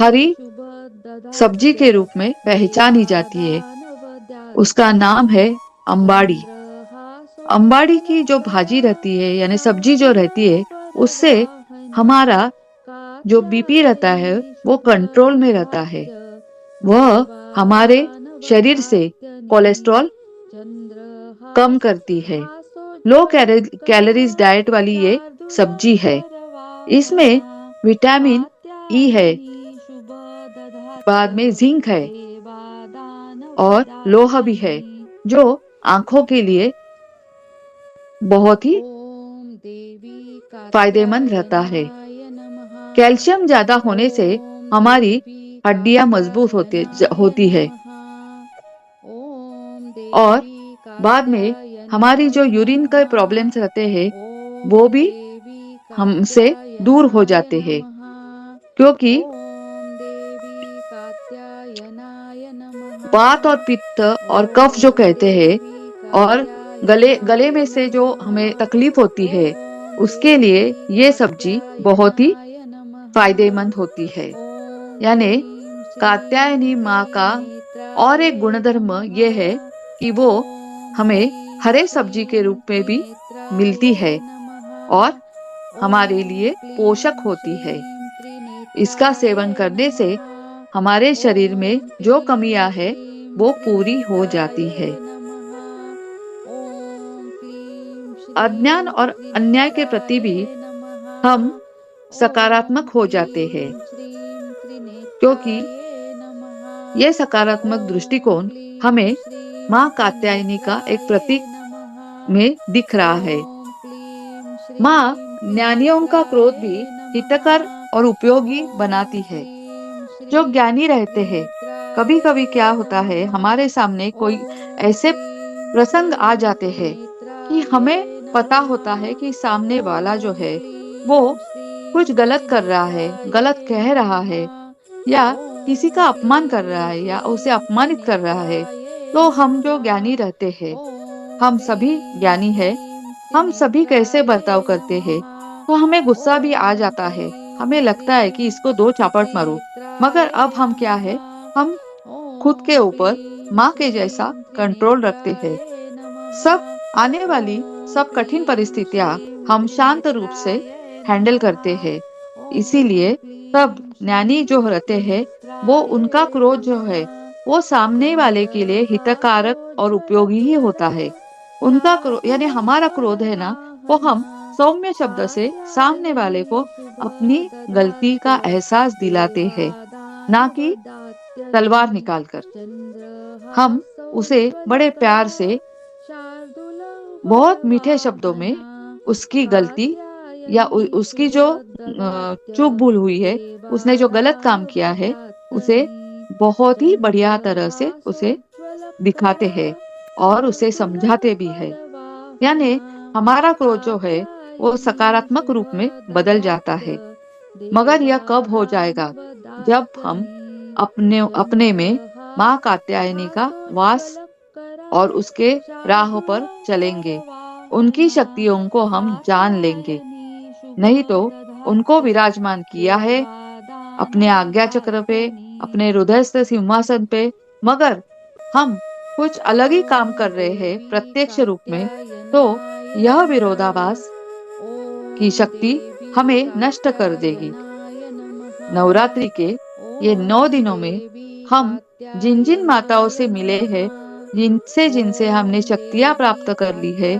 हरी सब्जी के रूप में पहचानी जाती है। उसका नाम है अंबाड़ी। अंबाड़ी की जो भाजी रहती है यानी सब्जी जो रहती है, उससे हमारा जो बीपी रहता है वो कंट्रोल में रहता है। वह हमारे शरीर से कोलेस्ट्रॉल कम करती है। लो कैलोरीज डाइट वाली ये सब्जी है। इसमें विटामिन ई है, बाद में जिंक है और लोहा भी है, जो आंखों के लिए बहुत ही फायदेमंद रहता है। कैल्शियम ज्यादा होने से हमारी हड्डियां मजबूत होती है और बाद में हमारी जो यूरिन के प्रॉब्लम्स रहते हैं वो भी हमसे दूर हो जाते हैं, क्योंकि वात और पित्त और कफ जो कहते हैं और गले में से जो हमें तकलीफ होती है, उसके लिए ये सब्जी बहुत ही फायदेमंद होती है। यानी कात्यायनी माँ का और एक गुणधर्म ये है कि वो हमें हरे सब्जी के रूप में भी मिलती है और हमारे लिए पोषक होती है। इसका सेवन करने से हमारे शरीर में जो कमियां है वो पूरी हो जाती है। अज्ञान और अन्याय के प्रति भी हम सकारात्मक हो जाते हैं, क्योंकि यह सकारात्मक दृष्टिकोण हमें माँ कात्यायनी का एक प्रतीक में दिख रहा है। माँ ज्ञानियों का क्रोध भी हितकर और उपयोगी बनाती है। जो ज्ञानी रहते हैं, कभी कभी क्या होता है, हमारे सामने कोई ऐसे प्रसंग आ जाते हैं कि हमें पता होता है कि सामने वाला जो है वो कुछ गलत कर रहा है, गलत कह रहा है या किसी का अपमान कर रहा है या उसे अपमानित कर रहा है। तो हम जो ज्ञानी रहते हैं, हम सभी ज्ञानी हैं, हम सभी कैसे बर्ताव करते हैं, तो हमें गुस्सा भी आ जाता है। हमें लगता है कि इसको दो चापट मारो, मगर अब हम क्या है, हम खुद के ऊपर माँ के जैसा कंट्रोल रखते हैं। सब आने वाली सब कठिन परिस्थितियां हम शांत रूप से हैंडल करते हैं। इसीलिए सब ज्ञानी जो रहते हैं वो उनका क्रोध जो है वो सामने वाले के लिए हितकारक और उपयोगी ही होता है। उनका क्रोध यानी हमारा क्रोध है ना, वो हम सौम्य शब्द से सामने वाले को अपनी गलती का एहसास दिलाते हैं, ना कि तलवार निकालकर। हम उसे बड़े प्यार से बहुत मीठे शब्दों में उसकी गलती या उसकी जो चूक भूल हुई है, उसने जो गलत काम किया है, उसे बहुत ही बढ़िया तरह से उसे दिखाते हैं और उसे समझाते भी है। यानी हमारा क्रोध जो है वो सकारात्मक रूप में बदल जाता है। मगर यह कब हो जाएगा, जब हम अपने अपने में माँ कात्यायनी का वास और उसके राह पर चलेंगे, उनकी शक्तियों को हम जान लेंगे। नहीं तो उनको विराजमान किया है अपने आज्ञा चक्र पे, अपने हृदयस्थ सिंहासन पे, मगर हम कुछ अलग ही काम कर रहे हैं प्रत्यक्ष रूप में, तो यह विरोधाभास की शक्ति हमें नष्ट कर देगी। नवरात्रि के ये 9 दिनों में हम जिन जिन माताओं से मिले हैं, जिनसे जिनसे हमने शक्तियां प्राप्त कर ली है,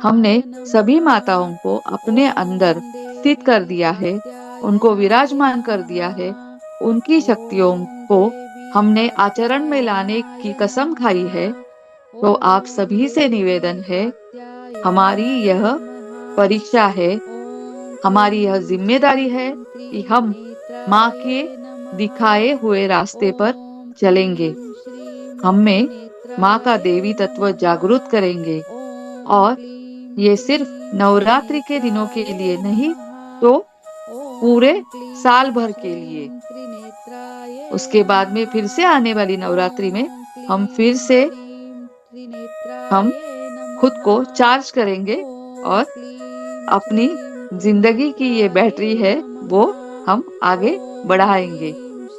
हमने सभी माताओं को अपने अंदर स्थित कर दिया है, उनको विराजमान कर दिया है। उनकी शक्तियों को हमने आचरण में लाने की कसम खाई है। तो आप सभी से निवेदन है, हमारी यह परीक्षा है, हमारी यह जिम्मेदारी है कि हम माँ के दिखाए हुए रास्ते पर चलेंगे। हम में माँ का देवी तत्व जागृत करेंगे और ये सिर्फ नवरात्रि के दिनों के लिए नहीं, तो पूरे साल भर के लिए। उसके बाद में फिर से आने वाली नवरात्रि में हम फिर से हम खुद को चार्ज करेंगे और अपनी जिंदगी की ये बैटरी है वो हम आगे बढ़ाएंगे।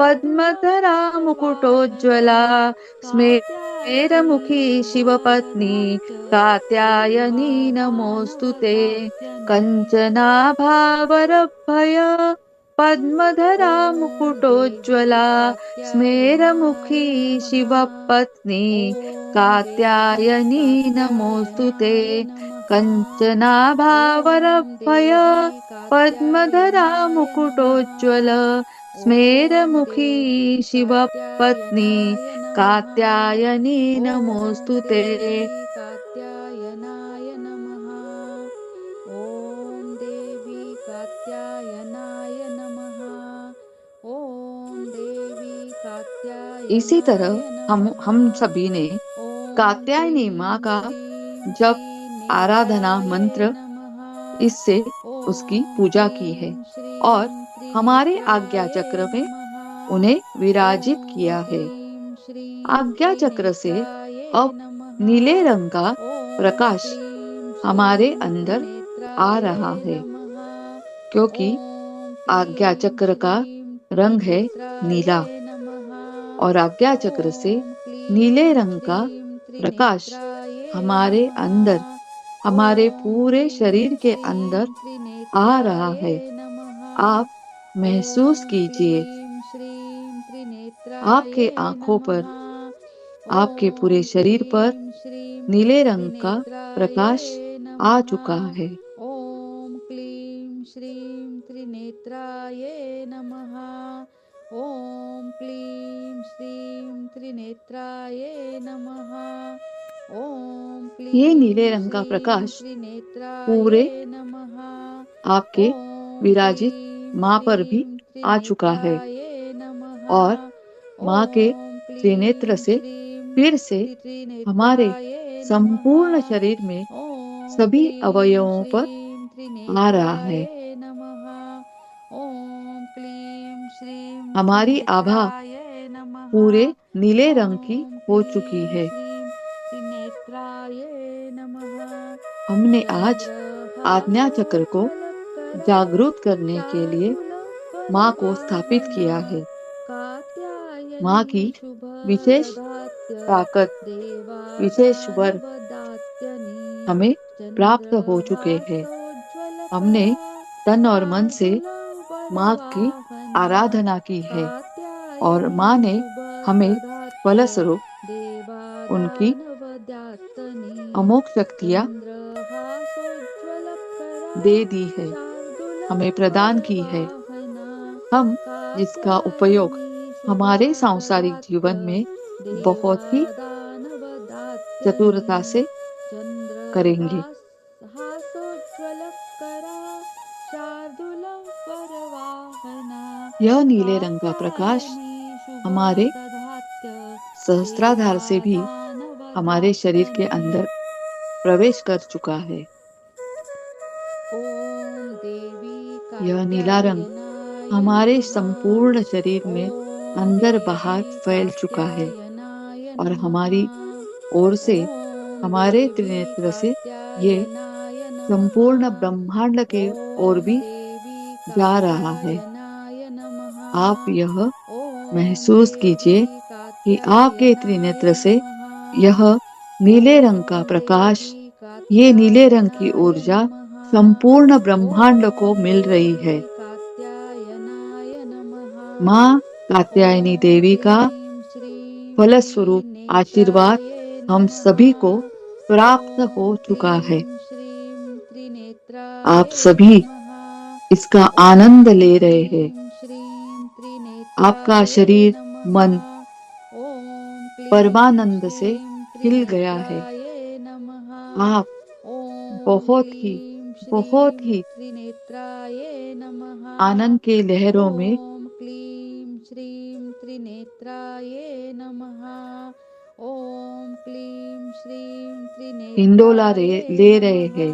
पद्मधरा मुकुटोज्ज्वला स्मेरमुखी शिवपत्नी कात्यायनी नमोऽस्तु ते कञ्चनाभावरभय पद्मधरा मुकुटोज्ज्वला स्मेरमुखी शिवपत्नी कात्यायनी नमोऽस्तु ते कञ्चनाभावरभय पद्मधरा मुकुटोज्ज्वल स्मेरमुखी शिवपत्नी कात्यायनी नमोऽस्तु ते कात्यायनाय नमः। ॐ देवी कात्यायनाय नमः। ॐ देवी कात्यायनाय इसी तरह नमः। हम सभी ने ॐ कात्यायनी माँ क्लीं का श्रीं जप आराधना त्रिनेत्राय मंत्र नमः। इससे उसकी ॐ पूजा की है क्लीं और श्रीं हमारे आज्ञा त्रिनेत्राय चक्र में नमः। उन्हें विराजित ॐ किया है। क्लीं श्रीं आज्ञा चक्र से त्रिनेत्राय अब नमः। नीले रंग का ॐ प्रकाश क्लीं हमारे श्रीं अंदर आ त्रिनेत्राय रहा है, नमः। क्योंकि ॐ आज्ञा क्लीं चक्र का श्रीं रंग है त्रिनेत्राय नीला नमः। और आज्ञा चक्र से ॐ नीले क्लीं रंग का श्रीं प्रकाश त्रिनेत्राय हमारे नमः। अंदर, हमारे ॐ पूरे क्लीं शरीर के श्रीं अंदर आ रहा त्रिनेत्राय है। नमः। आप महसूस ॐ कीजिए, क्लीं श्रीं त्रिनेत्राय आपके आंखों पर, नमः। आपके पूरे ॐ शरीर पर क्लीं श्रीं नीले रंग का त्रिनेत्राय प्रकाश आ नमः। चुका है। ॐ क्लीं श्रीं त्रिनेत्राय नमः। ॐ क्लीं श्रीं त्रिनेत्राय नमः। ॐ ये क्लीं नीले रंग का श्रीं प्रकाश त्रिनेत्राय पूरे नमः। आपके ॐ विराजित क्लीं माँ पर भी श्रीं आ चुका है त्रिनेत्राय नमः। और माँ के ॐ त्रिनेत्र क्लीं से श्रीं फिर से हमारे त्रिनेत्राय नमः। संपूर्ण शरीर में ॐ सभी क्लीं अवयवों पर श्रीं आ रहा त्रिनेत्राय है। नमः। ॐ क्लीं श्रीं हमारी आभा त्रिनेत्राय नमः। पूरे नीले रंग की ॐ हो चुकी क्लीं है। श्रीं त्रिनेत्राय नमः। हमने आज आज्ञा चक्र को चन्द्रहासोज्ज्वलकरा जागृत करने के लिए माँ को स्थापित शार्दूलपर्ववाहना किया है। माँ की कात्यायनी विशेष शुभदधात्य ताकत, विशेष वर देवादानवदात्यनी हमें प्राप्त हो चुके हैं। हमने चन्द्रहासोज्ज्वलकरा तन और मन से माँ की शार्दूलपर्ववाहना आराधना की है और कात्यायनी माँ ने हमें शुभदधात्य फलस्वरूप उनकी देवादानवदात्तनी अमोघ शक्तियाँ चन्द्रहासोज्ज्वलकरा दे दी है, हमें प्रदान की है। शार्दूलपर्ववाहना हम जिसका उपयोग कात्यायनी हमारे सांसारिक शुभदधात्य जीवन में बहुत ही चतुरता देवादानवदात्यनी से करेंगे। चन्द्रहासोज्ज्वलकरा शार्दूलपर्ववाहना यह नीले रंग का प्रकाश कात्यायनी हमारे शुभदधात्य सहस्त्राधार से भी हमारे शरीर के देवादानवदात्यनी। अंदर प्रवेश कर चुका है। ॐ देवी यह नीला रंग कात्यायनाय हमारे नमः। संपूर्ण शरीर में ॐ अंदर बाहर देवी फैल चुका है कात्यायनाय और नमः। हमारी ओर से, ॐ हमारे देवी त्रिनेत्र से ये कात्यायनाय नमः। संपूर्ण ब्रह्मांड के ओर ॐ भी देवी जा रहा है। कात्यायनाय नमः। आप यह ॐ महसूस कीजिए देवी कि आपके कात्यायनाय त्रिनेत्र से नमः। यह नीले रंग का ॐ प्रकाश, देवी ये नीले रंग की कात्यायनाय ऊर्जा नमः। संपूर्ण ब्रह्मांड को ॐ मिल रही है। देवी कात्यायनाय नमः। माँ कात्यायनी ॐ देवी का क्लीं श्रीं फलस्वरूप आशीर्वाद त्रिनेत्राय हम नमः। सभी को प्राप्त हो ॐ चुका है। क्लीं श्रीं त्रिनेत्राय आप सभी नमः। इसका आनंद ॐ ले रहे हैं। क्लीं श्रीं आपका त्रिनेत्राय शरीर, नमः। मन ॐ क्लीं परमानंद से श्रीं खिल गया है। त्रिनेत्राय नमः। आप ॐ बहुत ही, क्लीं बहुत श्रीं ही त्रिनेत्राय नमः। आनंद के लहरों में ॐ क्लीं श्रीं त्रिनेत्राय नमः। ॐ क्लीं श्रीं हिंडोला त्रिनेत्राय ले रहे नमः। हैं,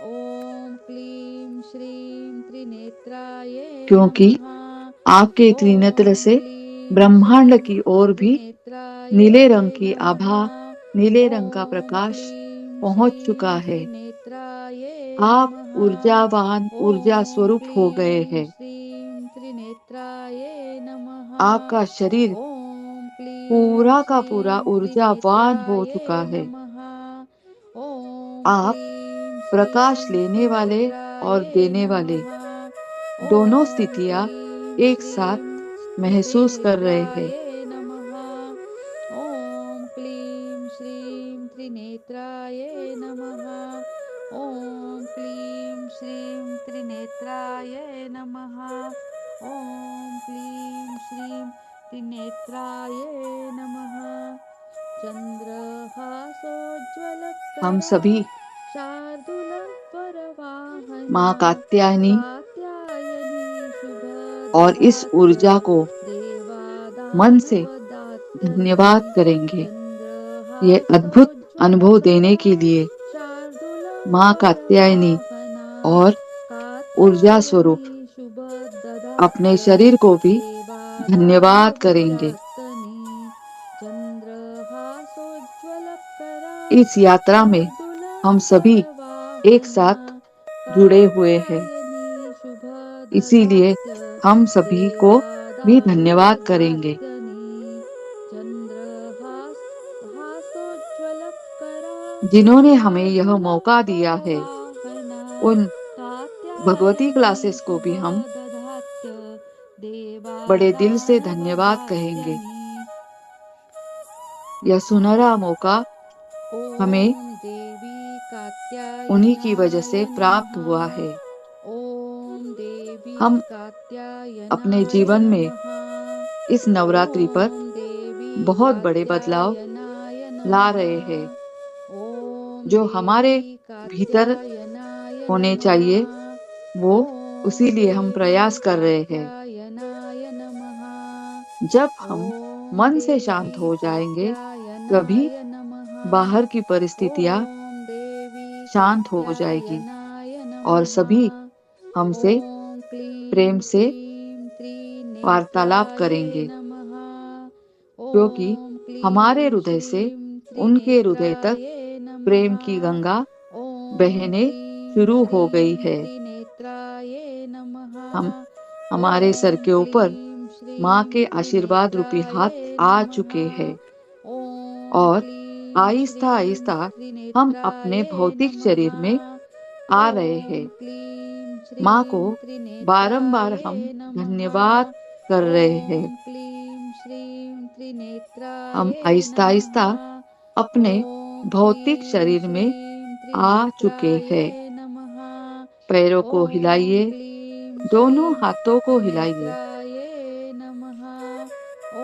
ॐ क्लीं श्रीं त्रिनेत्राय क्योंकि नमः। आपके त्रिनेत्र ॐ से क्लीं ब्रह्मांड की श्रीं ओर भी त्रिनेत्राय नीले रंग की नमः। आभा, नीले रंग का ॐ प्रकाश क्लीं पहुंच चुका श्रीं है। त्रिनेत्राय आप नमः। ऊर्जावान, ऊर्जा ॐ स्वरूप हो गए क्लीं हैं। श्रीं त्रिनेत्राय नमः। आपका शरीर ॐ क्लीं पूरा का पूरा श्रीं ऊर्जावान हो त्रिनेत्रायै चुका है। नमः। ॐ आप क्लीं प्रकाश श्रीं लेने वाले और त्रिनेत्रायै देने वाले नमः। दोनों ॐ स्थितियां क्लीं एक साथ श्रीं महसूस कर रहे हैं। त्रिनेत्रायै नमः। ॐ क्लीं श्रीं त्रिनेत्रायै नमः। ॐ क्लीं श्रीं त्रिनेत्रायै नमः। ॐ क्लीं श्रीं त्रिनेत्रायै नमः। हम चन्द्रहासोज्ज्वलकरा सभी शार्दूलपरवाहना माँ कात्यायनी कात्यायनी और इस शुभददात्य ऊर्जा को मन से देवादानुवदात्तनी धन्यवाद करेंगे। ये अद्भुत अनुभव देने चन्द्रहासोज्ज्वलकरा के लिए माँ कात्यायनी शार्दूलपरवाहना और ऊर्जा स्वरूप कात्यायनी अपने शुभददात्य शरीर को भी धन्यवाद करेंगे। देवादानुवदात्तनी चन्द्रहासोज्ज्वलकरा इस यात्रा में हम सभी एक शार्दूलपरवाहना साथ जुड़े हुए हैं, कात्यायनी इसीलिए शुभददात्य हम सभी को भी धन्यवाद करेंगे। देवादानुवदात्तनी चन्द्रहासोज्ज्वलकरा जिन्होंने हमें यह मौका दिया है, शार्दूलपरवाहना उन भगवती कात्यायनी क्लासेस को भी हम शुभददात्य बड़े दिल से धन्यवाद कहेंगे। देवादानुवदात्तनी। यह सुनहरा मौका हमें ॐ देवी उन्हीं की वजह कात्यायनाय से प्राप्त नमः। हुआ है। ॐ देवी हम अपने कात्यायनाय जीवन में नमः। इस नवरात्रि पर ॐ देवी बहुत बड़े बदलाव कात्यायनाय ला नमः। रहे हैं, ॐ जो हमारे देवी भीतर कात्यायनाय होने नमः। चाहिए, वो ॐ उसीलिए हम देवी प्रयास कर रहे हैं। कात्यायनाय नमः। जब हम ॐ मन से शांत देवी हो जाएंगे, तभी कात्यायनाय नमः। बाहर की परिस्थितियां ॐ देवी शांत हो जाएगी कात्यायनाय और नमः। सभी हमसे ॐ प्रेम क्लीं से श्रीं वार्तालाप त्रिनेत्रायै करेंगे, नमः। क्योंकि ॐ हमारे क्लीं हृदय से श्रीं उनके हृदय तक त्रिनेत्रायै नमः। प्रेम की गंगा ॐ बहने क्लीं शुरू हो गई श्रीं है। त्रिनेत्रायै नमः। हम हमारे सर ॐ के ऊपर क्लीं माँ श्रीं के आशीर्वाद रूपी हाथ त्रिनेत्रायै आ नमः। चुके हैं ॐ और क्लीं आहिस्ता श्रीं आहिस्ता हम अपने त्रिनेत्रायै भौतिक नमः। शरीर में आ रहे ॐ हैं। क्लीं माँ को श्रीं बारंबार त्रिनेत्रायै हम नमः। धन्यवाद कर रहे हैं। ॐ क्लीं श्रीं हम त्रिनेत्रायै आहिस्ता नमः। आहिस्ता अपने ॐ भौतिक क्लीं शरीर में श्रीं आ चुके हैं। त्रिनेत्रायै नमः। पैरों को ॐ हिलाइए, क्लीं दोनों श्रीं हाथों को हिलाइए। त्रिनेत्रायै नमः। ॐ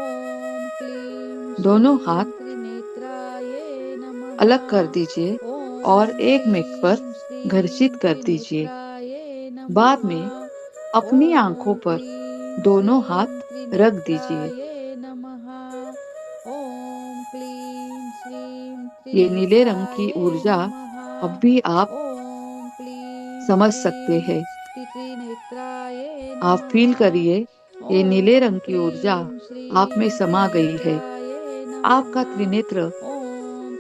क्लीं दोनों हाथ श्रीं त्रिनेत्रायै नमः। अलग कर दीजिए और ॐ एक मिनट पर क्लीं घर्षित श्रीं कर दीजिए। त्रिनेत्रायै बाद नमः। में अपनी आंखों ॐ पर क्लीं दोनों श्रीं हाथ रख दीजिए। त्रिनेत्रायै नमः। ॐ क्लीं श्रीं ये नीले रंग की त्रिनेत्रायै ऊर्जा नमः। अब भी आप ॐ क्लीं समझ सकते श्रीं हैं। त्रिनेत्रायै आप नमः। फील करिए, ये नीले ॐ रंग की ऊर्जा क्लीं आप में श्रीं समा गई है। त्रिनेत्रायै नमः। आपका त्रिनेत्र ॐ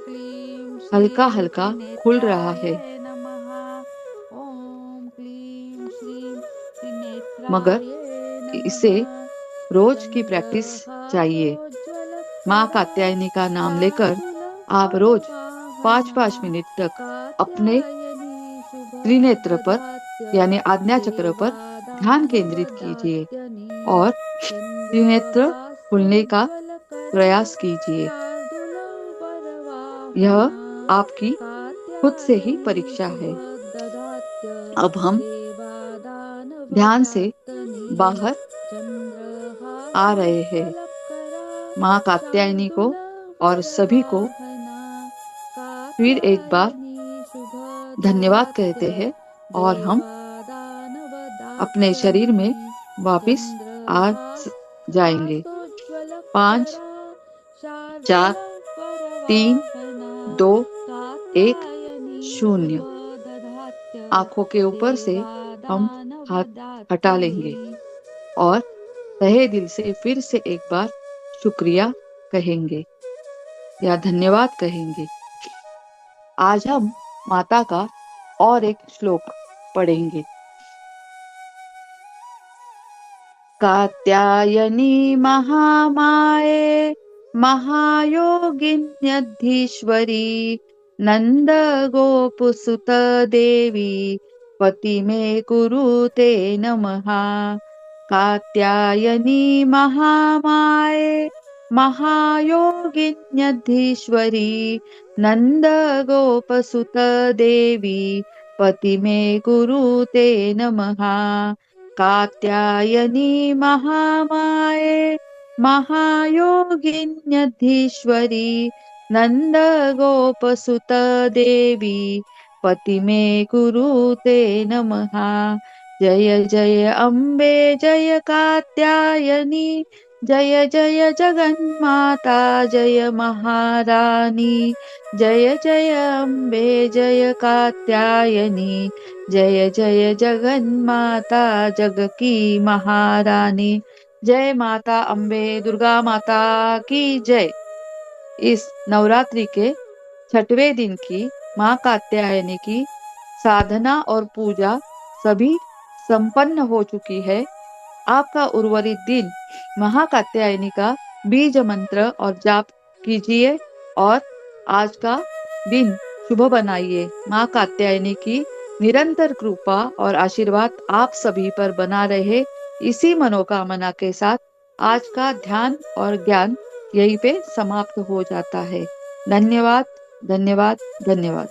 क्लीं हल्का श्रीं हल्का खुल रहा है, त्रिनेत्रायै नमः। ॐ क्लीं श्रीं मगर त्रिनेत्रायै इसे नमः। रोज की प्रैक्टिस चाहिए। माँ चन्द्रहासोज्ज्वलकरा कात्यायनी का नाम लेकर आप रोज शार्दूलपरवाहना 5-5 मिनट तक अपने कात्यायनी त्रिनेत्र पर शुभददात्य यानी आज्ञा चक्र पर ध्यान केंद्रित कीजिए देवादानुवदात्तनी और त्रिनेत्र खुलने का चन्द्रहासोज्ज्वलकरा प्रयास कीजिए। यह शार्दूलपरवाहना आपकी खुद से ही कात्यायनी परीक्षा है। शुभददात्य अब हम ध्यान से देवादानुवदात्तनी बाहर आ रहे हैं। चन्द्रहासोज्ज्वलकरा माँ कात्यायनी को और सभी को शार्दूलपरवाहना फिर एक बार कात्यायनी धन्यवाद शुभददात्य कहते हैं और हम अपने शरीर में देवादानुवदात्तनी वापिस आ जाएंगे। 5, चन्द्रहासोज्ज्वलकरा 4, 3, शार्दूलपरवाहना 2, 1, कात्यायनी 0। शुभददात्य आंखों के ऊपर से हम हाथ हटा देवादानुवदात्तनी। लेंगे और तहे दिल से फिर से एक बार शुक्रिया कहेंगे या धन्यवाद कहेंगे। आज हम माता का और एक श्लोक पढ़ेंगे। कात्यायनी महामाये महायोगिन्यधीश्वरी नंद गोपसुत देवी पति मे कुरुते नमः। कात्यायनी महामाये महायोगिन्यधीश्वरी नंद गोपसुत देवी पति मे कुरुते नमः। कात्यायनी महामाये महायोगिन्यधीश्वरी नंद गोपसुत देवी पति मे कुरुते नमः। जय जय अम्बे जय कात्यायनी जय जय जगन्माता जय महारानी जय जय अम्बे जय कात्यायनी जय जय जगन्माता जग की महारानी। जय माता अम्बे दुर्गा माता की जय। इस नवरात्रि के 6वें दिन की माँ कात्यायनी की साधना और पूजा सभी संपन्न हो चुकी है। आपका उर्वरित दिन महाकात्यायनी का बीज मंत्र और जाप कीजिए और आज का दिन शुभ बनाइए। माँ कात्यायनी की निरंतर कृपा और आशीर्वाद आप सभी पर बना रहे, इसी मनोकामना के साथ आज का ध्यान और ज्ञान यहीं पे समाप्त हो जाता है। धन्यवाद धन्यवाद धन्यवाद।